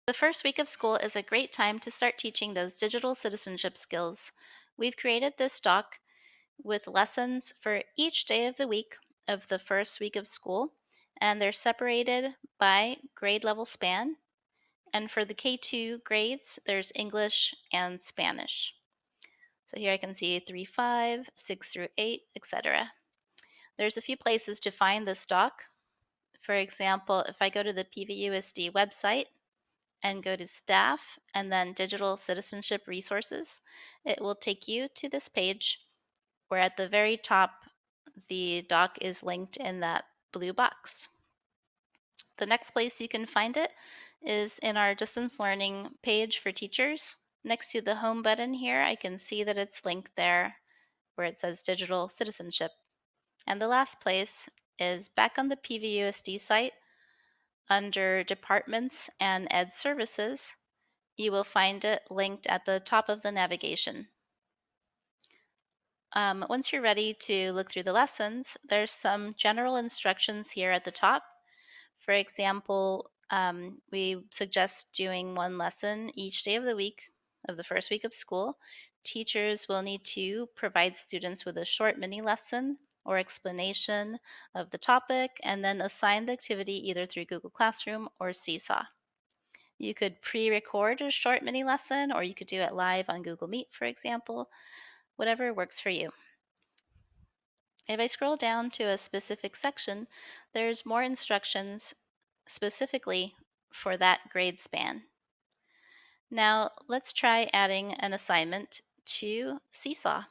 The first week of school is a great time to start teaching those digital citizenship skills. We've created this doc with lessons for each day of the week of the first week of school, and they're separated by grade level span. And for the K2 grades, there's English and Spanish. So here I can see 3, 5, 6 through 8, etc. There's a few places to find this doc. For example, if I go to the PVUSD website and go to Staff and then Digital Citizenship Resources, it will take you to this page where at the very top the doc is linked in that blue box. The next place you can find it is in our distance learning page for teachers. Next to the home button here, I can see that it's linked there where it says Digital Citizenship. And the last place is back on the PVUSD site under Departments and Ed Services. You will find it linked at the top of the navigation. Once you're ready to look through the lessons, there's some general instructions here at the top. For example, we suggest doing one lesson each day of the week of the first week of school. Teachers will need to provide students with a short mini lesson or explanation of the topic and then assign the activity either through Google Classroom or Seesaw. You could pre-record a short mini lesson or you could do it live on Google Meet, for example, whatever works for you. If I scroll down to a specific section, there's more instructions specifically for that grade span. Now let's try adding an assignment to Seesaw.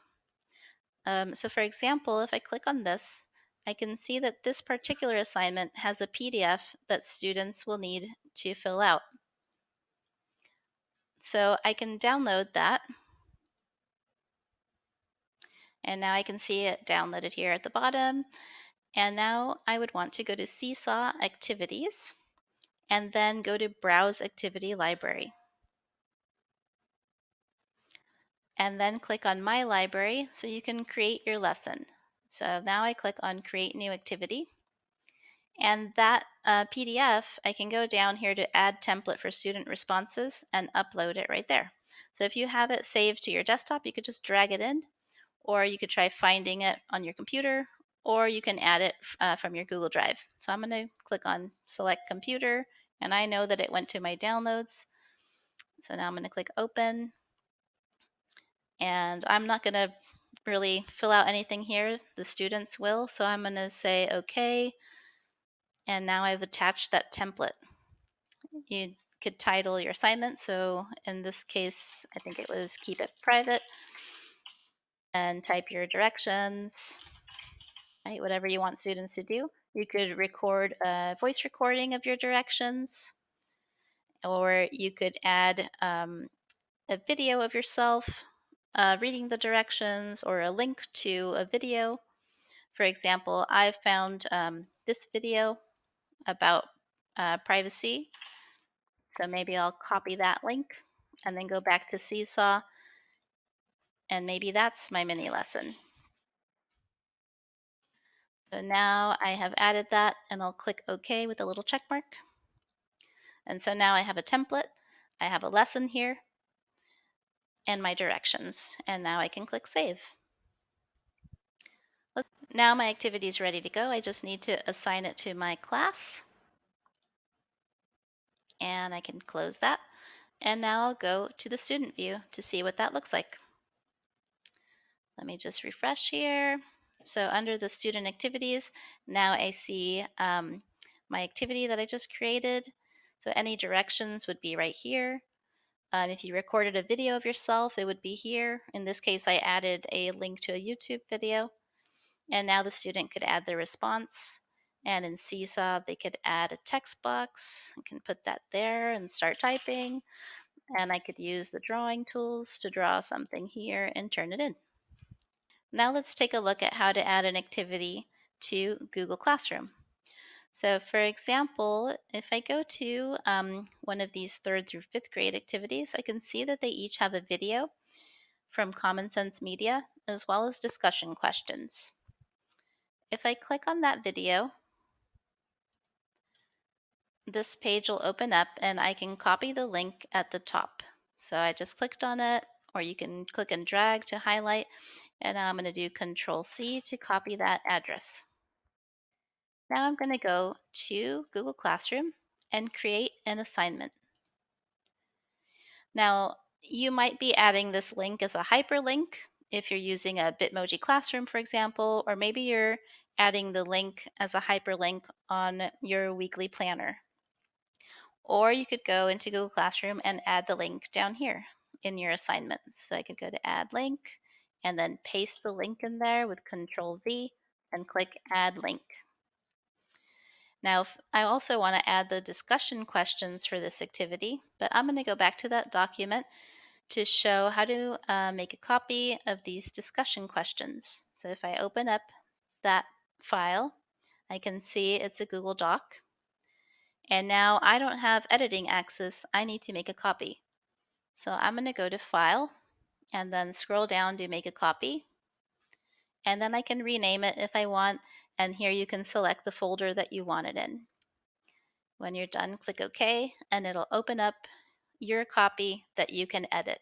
So for example, if I click on this, I can see that this particular assignment has a PDF that students will need to fill out. So I can download that. And now I can see it downloaded here at the bottom. And now I would want to go to Seesaw Activities and then go to Browse Activity Library. And then click on My Library so you can create your lesson. So now I click on Create New Activity. And that PDF, I can go down here to Add Template for Student Responses and upload it right there. So if you have it saved to your desktop, you could just drag it in, or you could try finding it on your computer, or you can add it from your Google Drive. So I'm going to click on Select Computer, and I know that it went to my downloads. So now I'm going to click Open. And I'm not going to really fill out anything here. The students will. So I'm going to say OK. And now I've attached that template. You could title your assignment. So in this case, I think it was Keep It Private. And type your directions, right? Whatever you want students to do. You could record a voice recording of your directions, or you could add a video of yourself reading the directions or a link to a video. For example, I found this video about privacy, so maybe I'll copy that link and then go back to Seesaw, and maybe that's my mini lesson. So now I have added that, and I'll click OK with a little check mark. And so now I have a template, I have a lesson here, and my directions, and now I can click Save. Now my activity is ready to go. I just need to assign it to my class, and I can close that. And now I'll go to the student view to see what that looks like. Let me just refresh here. So under the student activities, now I see my activity that I just created. So any directions would be right here. If you recorded a video of yourself, it would be here. In this case, I added a link to a YouTube video. And now the student could add their response. And in Seesaw, they could add a text box. I can put that there and start typing. And I could use the drawing tools to draw something here and turn it in. Now let's take a look at how to add an activity to Google Classroom. So for example, if I go to one of these 3rd through 5th grade activities, I can see that they each have a video from Common Sense Media as well as discussion questions. If I click on that video, this page will open up and I can copy the link at the top. So I just clicked on it, or you can click and drag to highlight, and now I'm going to do Control C to copy that address. Now I'm going to go to Google Classroom and create an assignment. Now, you might be adding this link as a hyperlink if you're using a Bitmoji Classroom, for example, or maybe you're adding the link as a hyperlink on your weekly planner. Or you could go into Google Classroom and add the link down here in your assignments. So I could go to Add Link and then paste the link in there with Control V and click Add Link. Now, I also want to add the discussion questions for this activity, but I'm going to go back to that document to show how to make a copy of these discussion questions. So if I open up that file, I can see it's a Google Doc. And now I don't have editing access. I need to make a copy. So I'm going to go to File and then scroll down to make a copy. And then I can rename it if I want. And here you can select the folder that you want it in. When you're done, click OK, and it'll open up your copy that you can edit.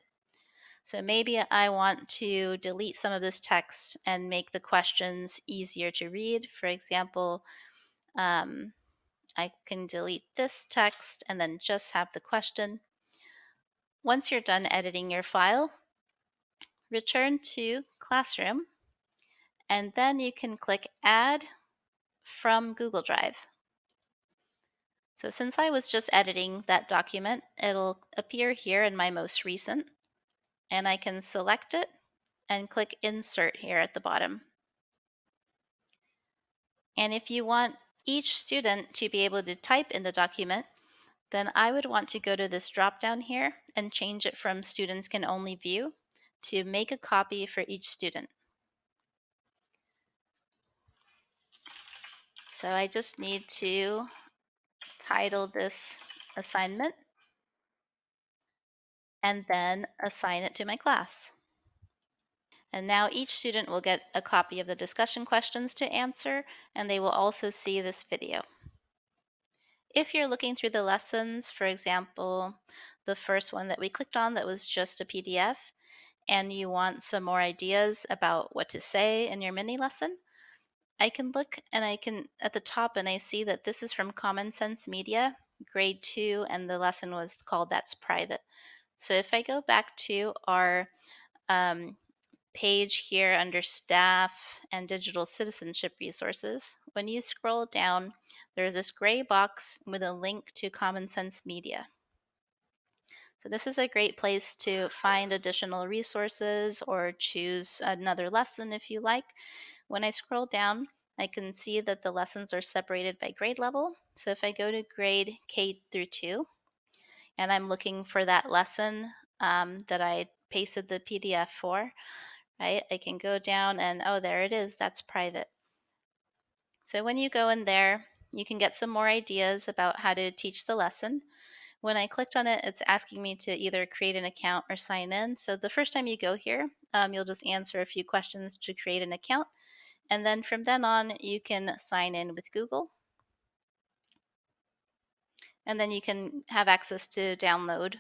So maybe I want to delete some of this text and make the questions easier to read. For example, I can delete this text and then just have the question. Once you're done editing your file, return to Classroom, and then you can click Add from Google Drive. So since I was just editing that document, it'll appear here in my most recent, and I can select it and click Insert here at the bottom. And if you want each student to be able to type in the document, then I would want to go to this drop down here and change it from Students Can Only View to Make a Copy for each student. So I just need to title this assignment and then assign it to my class. And now each student will get a copy of the discussion questions to answer, and they will also see this video. If you're looking through the lessons, for example, the first one that we clicked on that was just a PDF, and you want some more ideas about what to say in your mini lesson, I can look and I can at the top and I see that this is from Common Sense Media, grade 2, and the lesson was called That's Private. So if I go back to our page here under Staff and Digital Citizenship Resources, when you scroll down, there's this gray box with a link to Common Sense Media. So this is a great place to find additional resources or choose another lesson if you like. When I scroll down, I can see that the lessons are separated by grade level. So if I go to grade K through 2, and I'm looking for that lesson that I pasted the PDF for, right? I can go down and, oh, there it is, that's private. So when you go in there, you can get some more ideas about how to teach the lesson. When I clicked on it, it's asking me to either create an account or sign in. So the first time you go here, you'll just answer a few questions to create an account. And then from then on, you can sign in with Google. And then you can have access to download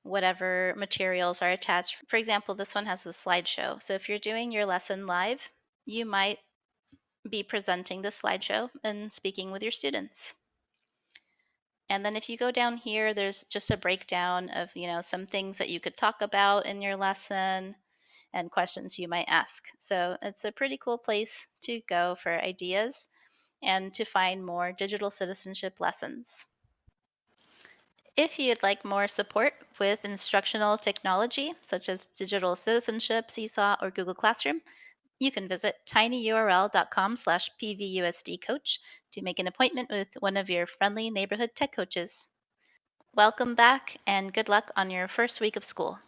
whatever materials are attached. For example, this one has a slideshow. So if you're doing your lesson live, you might be presenting the slideshow and speaking with your students. And then if you go down here, there's just a breakdown of, some things that you could talk about in your lesson and questions you might ask. So it's a pretty cool place to go for ideas and to find more digital citizenship lessons. If you'd like more support with instructional technology, such as digital citizenship, Seesaw, or Google Classroom, you can visit tinyurl.com/pvusdcoach to make an appointment with one of your friendly neighborhood tech coaches. Welcome back and good luck on your first week of school.